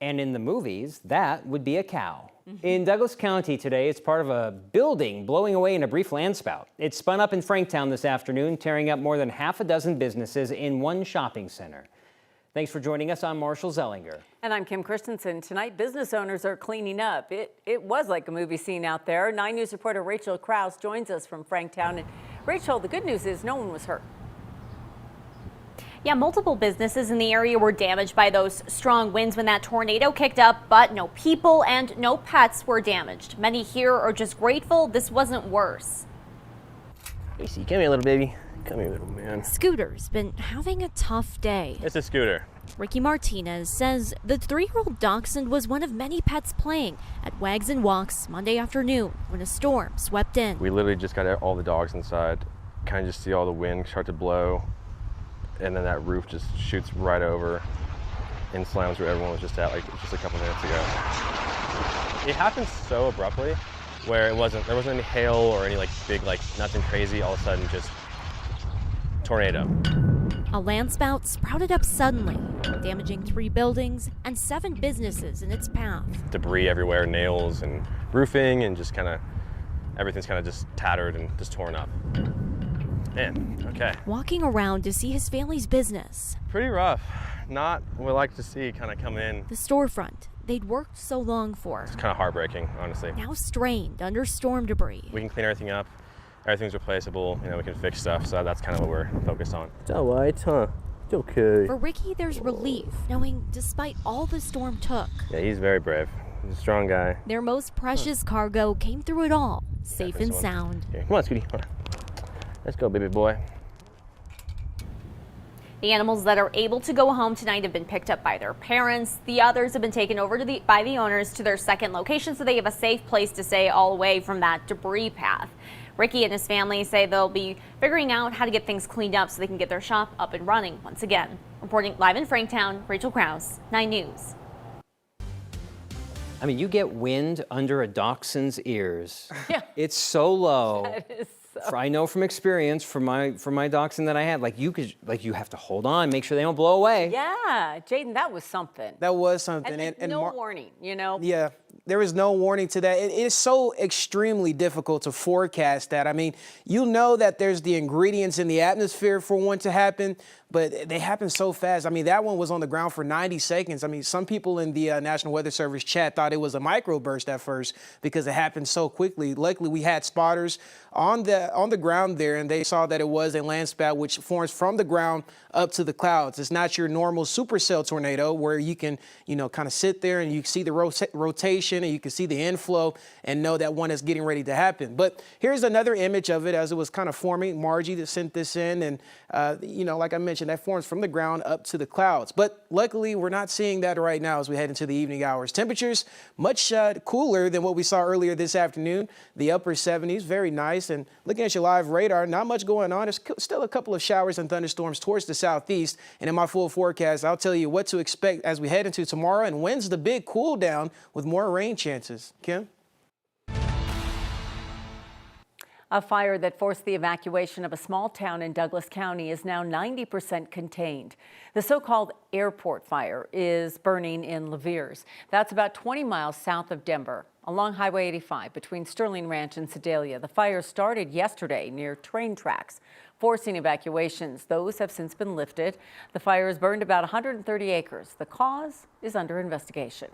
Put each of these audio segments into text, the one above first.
And in the movies, that would be a cow. In Douglas County today, it's part of a building blowing away in a brief landspout. It spun up in Franktown this afternoon, tearing up more than half a dozen businesses in one shopping center. Thanks for joining us. I'm Marshall Zellinger. And I'm Kim Christensen. Tonight, business owners are cleaning up. It was like a movie scene out there. 9 News reporter Rachel Krause joins us from Franktown. And Rachel, the good news is no one was hurt. Yeah, multiple businesses in the area were damaged by those strong winds when that tornado kicked up, but no people and no pets were damaged. Many here are just grateful this wasn't worse. Casey, come here, little baby. Come here, little man. Scooter's been having a tough day. It's a Scooter. Ricky Martinez says the 3-year-old dachshund was one of many pets playing at Wags and Walks Monday afternoon when a storm swept in. We literally just got all the dogs inside, kind of just see all the wind start to blow, and then that roof just shoots right over and slams where everyone was just at, like just a couple minutes ago. It happened so abruptly, where there wasn't any hail or any like big, like nothing crazy. All of a sudden, just tornado. A landspout sprouted up suddenly, damaging 3 buildings and 7 businesses in its path. Debris everywhere, nails and roofing, and just kind of everything's kind of just tattered and just torn up. Man, okay. Walking around to see his family's business. Pretty rough. Not what I like to see kind of come in. The storefront they'd worked so long for. It's kind of heartbreaking, honestly. Now strained under storm debris. We can clean everything up. Everything's replaceable. You know, we can fix stuff. So that's kind of what we're focused on. It's all right, huh? It's okay. For Ricky, there's relief, knowing despite all the storm took. Yeah, he's very brave. He's a strong guy. Their most precious cargo came through it all, safe and sound. Here, come on, Scooty. Come on. Let's go, baby boy. The animals that are able to go home tonight have been picked up by their parents. The others have been taken over by the owners to their second location so they have a safe place to stay all away from that debris path. Ricky and his family say they'll be figuring out how to get things cleaned up so they can get their shop up and running once again. Reporting live in Franktown, Rachel Krause, 9 News. I mean, you get wind under a dachshund's ears. Yeah. It's so low. That is I know from experience, from my dachshund that I had, you have to hold on, make sure they don't blow away. Yeah, Jaden, that was something. That was something. And no warning, you know? Yeah, there was no warning to that. It is so extremely difficult to forecast that. I mean, you know that there's the ingredients in the atmosphere for one to happen, but they happen so fast. I mean, that one was on the ground for 90 seconds. I mean, some people in the National Weather Service chat thought it was a microburst at first because it happened so quickly. Luckily, we had spotters on the ground there, and they saw that it was a landspout which forms from the ground up to the clouds. It's not your normal supercell tornado where you can, kind of sit there and you see the rotation and you can see the inflow and know that one is getting ready to happen. But here's another image of it as it was kind of forming. Margie that sent this in, and like I mentioned, that forms from the ground up to the clouds. But luckily, we're not seeing that right now as we head into the evening hours. Temperatures much cooler than what we saw earlier this afternoon. The upper 70s, very nice. And looking at your live radar, not much going on. There's still a couple of showers and thunderstorms towards the southeast. And in my full forecast, I'll tell you what to expect as we head into tomorrow and when's the big cool down with more rain chances. Kim? A fire that forced the evacuation of a small town in Douglas County is now 90% contained. The so-called airport fire is burning in Leviers. That's about 20 miles south of Denver, along Highway 85 between Sterling Ranch and Sedalia. The fire started yesterday near train tracks, forcing evacuations. Those have since been lifted. The fire has burned about 130 acres. The cause is under investigation.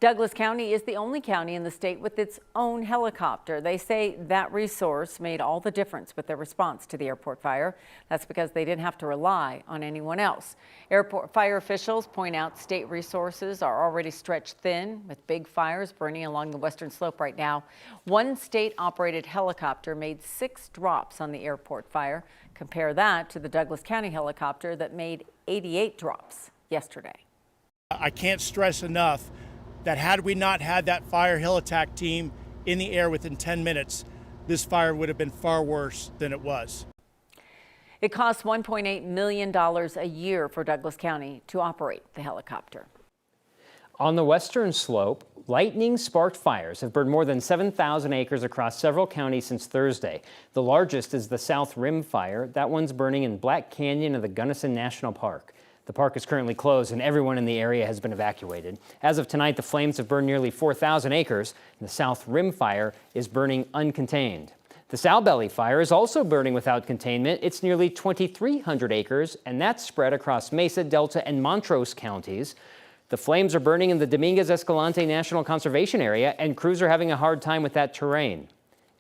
Douglas County is the only county in the state with its own helicopter. They say that resource made all the difference with their response to the airport fire. That's because they didn't have to rely on anyone else. Airport fire officials point out state resources are already stretched thin with big fires burning along the western slope right now. One state-operated helicopter made 6 drops on the airport fire. Compare that to the Douglas County helicopter that made 88 drops yesterday. I can't stress enough that had we not had that fire hill attack team in the air within 10 minutes, this fire would have been far worse than it was. It costs $1.8 million a year for Douglas County to operate the helicopter. On the western slope, lightning-sparked fires have burned more than 7,000 acres across several counties since Thursday. The largest is the South Rim Fire. That one's burning in Black Canyon of the Gunnison National Park. The park is currently closed and everyone in the area has been evacuated. As of tonight, the flames have burned nearly 4,000 acres. And the South Rim fire is burning uncontained. The Sow-Belly fire is also burning without containment. It's nearly 2,300 acres, and that's spread across Mesa, Delta, and Montrose counties. The flames are burning in the Dominguez Escalante National Conservation Area, and crews are having a hard time with that terrain.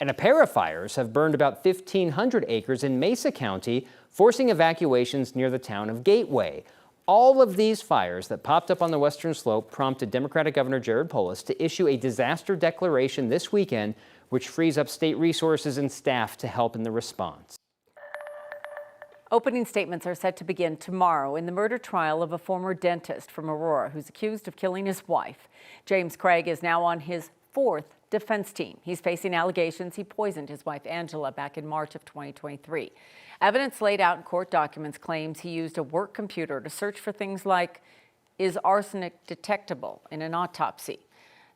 And a pair of fires have burned about 1,500 acres in Mesa County, forcing evacuations near the town of Gateway. All of these fires that popped up on the western slope prompted Democratic Governor Jared Polis to issue a disaster declaration this weekend, which frees up state resources and staff to help in the response. Opening statements are set to begin tomorrow in the murder trial of a former dentist from Aurora who's accused of killing his wife. James Craig is now on his fourth defense team. He's facing allegations he poisoned his wife Angela back in March of 2023. Evidence laid out in court documents claims he used a work computer to search for things like, is arsenic detectable in an autopsy?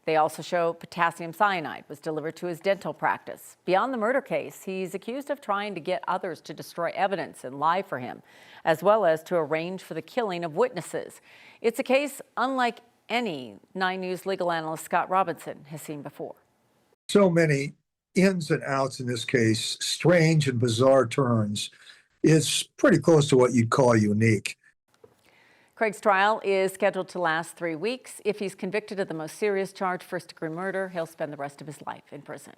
They also show potassium cyanide was delivered to his dental practice. Beyond the murder case, he's accused of trying to get others to destroy evidence and lie for him, as well as to arrange for the killing of witnesses. It's a case unlike any 9 News legal analyst Scott Robinson has seen before. So many ins and outs in this case, strange and bizarre turns. It's pretty close to what you'd call unique. Craig's trial is scheduled to last 3 weeks. If he's convicted of the most serious charge, first-degree murder, he'll spend the rest of his life in prison.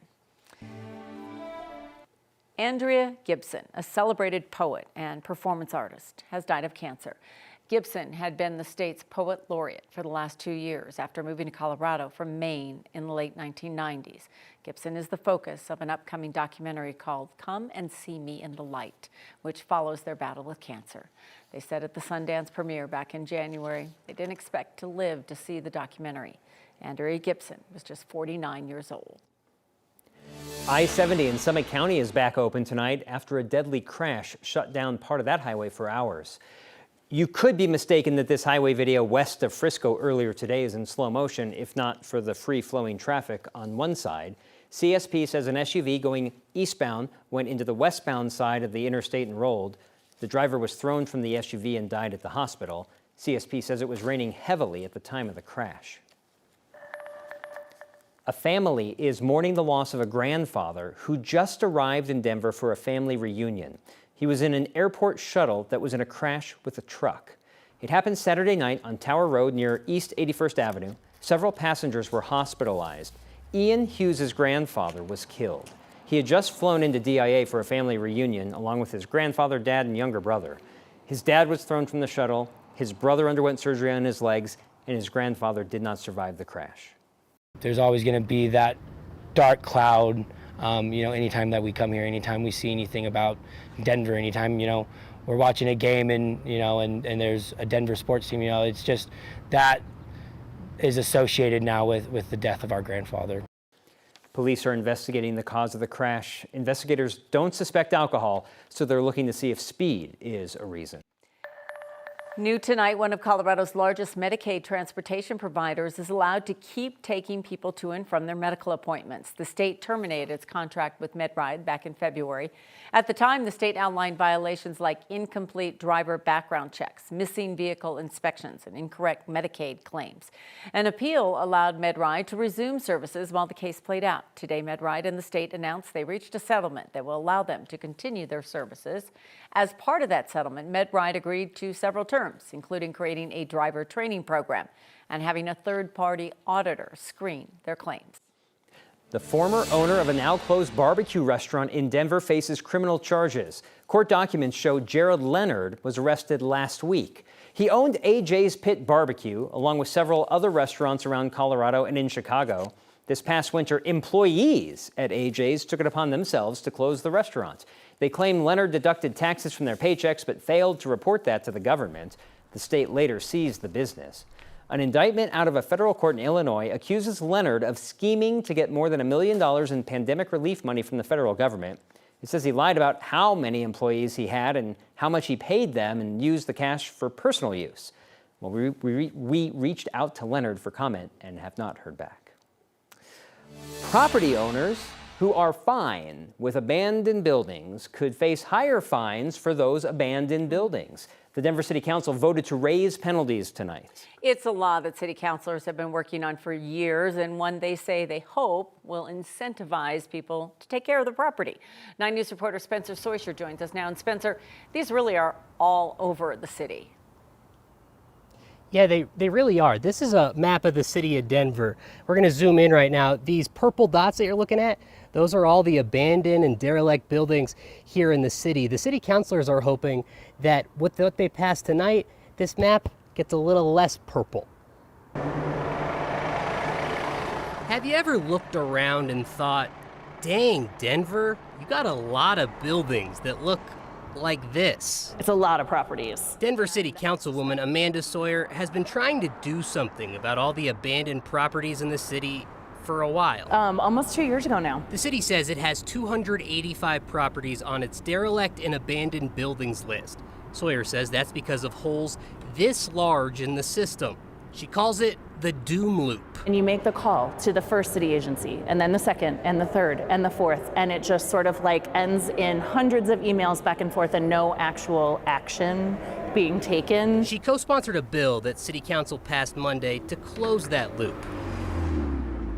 Andrea Gibson, a celebrated poet and performance artist, has died of cancer. Gibson had been the state's poet laureate for the last 2 years after moving to Colorado from Maine in the late 1990s. Gibson is the focus of an upcoming documentary called Come and See Me in the Light, which follows their battle with cancer. They said at the Sundance premiere back in January they didn't expect to live to see the documentary. Andrea Gibson was just 49 years old. I-70 in Summit County is back open tonight after a deadly crash shut down part of that highway for hours. You could be mistaken that this highway video west of Frisco earlier today is in slow motion, if not for the free-flowing traffic on one side. CSP says an SUV going eastbound went into the westbound side of the interstate and rolled. The driver was thrown from the SUV and died at the hospital. CSP says it was raining heavily at the time of the crash. A family is mourning the loss of a grandfather who just arrived in Denver for a family reunion. He was in an airport shuttle that was in a crash with a truck. It happened Saturday night on Tower Road near East 81st Avenue. Several passengers were hospitalized. Ian Hughes' grandfather was killed. He had just flown into DIA for a family reunion along with his grandfather, dad, and younger brother. His dad was thrown from the shuttle, his brother underwent surgery on his legs, and his grandfather did not survive the crash. There's always going to be that dark cloud. Anytime that we come here, anytime we see anything about Denver, anytime, we're watching a game and there's a Denver sports team, it's just that is associated now with the death of our grandfather. Police are investigating the cause of the crash. Investigators don't suspect alcohol, so they're looking to see if speed is a reason. New tonight, one of Colorado's largest Medicaid transportation providers is allowed to keep taking people to and from their medical appointments. The state terminated its contract with MedRide back in February. At the time, the state outlined violations like incomplete driver background checks, missing vehicle inspections, and incorrect Medicaid claims. An appeal allowed MedRide to resume services while the case played out. Today, MedRide and the state announced they reached a settlement that will allow them to continue their services. As part of that settlement, MedRide agreed to several terms, including creating a driver training program and having a third-party auditor screen their claims. The former owner of a now-closed barbecue restaurant in Denver faces criminal charges. Court documents show Gerald Leonard was arrested last week. He owned AJ's Pit Barbecue, along with several other restaurants around Colorado and in Chicago. This past winter, employees at AJ's took it upon themselves to close the restaurant. They claim Leonard deducted taxes from their paychecks but failed to report that to the government. The state later seized the business. An indictment out of a federal court in Illinois accuses Leonard of scheming to get more than $1 million in pandemic relief money from the federal government. It says he lied about how many employees he had and how much he paid them and used the cash for personal use. Well, we reached out to Leonard for comment and have not heard back. Property owners who are fine with abandoned buildings could face higher fines for those abandoned buildings. The Denver City Council voted to raise penalties tonight. It's a law that city councilors have been working on for years, and one they say they hope will incentivize people to take care of the property. 9 News reporter Spencer Soisher joins us now. And Spencer, these really are all over the city. Yeah, they really are. This is a map of the city of Denver. We're going to zoom in right now. These purple dots that you're looking at, those are all the abandoned and derelict buildings here in the city. The city councilors are hoping that with what they pass tonight, this map gets a little less purple. Have you ever looked around and thought, dang, Denver, you got a lot of buildings that look like this? It's a lot of properties. Denver City Councilwoman Amanda Sawyer has been trying to do something about all the abandoned properties in the city for a while. Almost 2 years ago now. The city says it has 285 properties on its derelict and abandoned buildings list. Sawyer says that's because of holes this large in the system. She calls it the doom loop. And you make the call to the first city agency, and then the second, and the third, and the fourth, and it just sort of like ends in hundreds of emails back and forth and no actual action being taken. She co-sponsored a bill that City Council passed Monday to close that loop.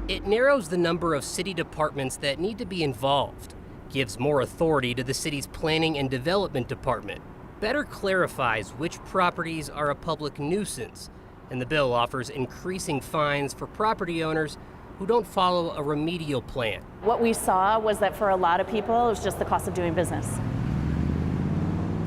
It narrows the number of city departments that need to be involved, gives more authority to the city's planning and development department, better clarifies which properties are a public nuisance, and the bill offers increasing fines for property owners who don't follow a remedial plan. What we saw was that for a lot of people, it was just the cost of doing business.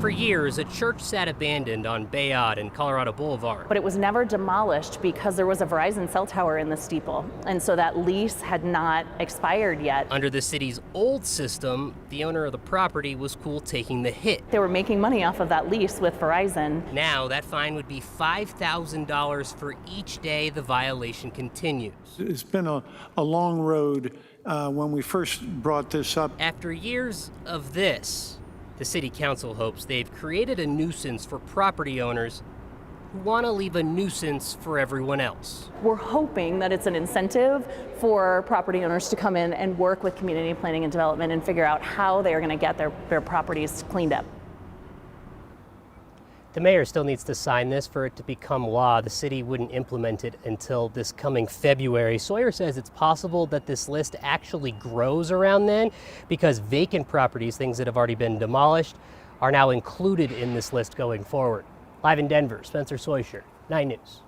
For years, a church sat abandoned on Bayard and Colorado Boulevard. But it was never demolished because there was a Verizon cell tower in the steeple. And so that lease had not expired yet. Under the city's old system, the owner of the property was cool taking the hit. They were making money off of that lease with Verizon. Now that fine would be $5,000 for each day the violation continues. It's been a long road when we first brought this up. After years of this, the city council hopes they've created a nuisance for property owners who want to leave a nuisance for everyone else. We're hoping that it's an incentive for property owners to come in and work with community planning and development and figure out how they are going to get their properties cleaned up. The mayor still needs to sign this for it to become law. The city wouldn't implement it until this coming February. Sawyer says it's possible that this list actually grows around then because vacant properties, things that have already been demolished, are now included in this list going forward. Live in Denver, Spencer Soisher, 9 News.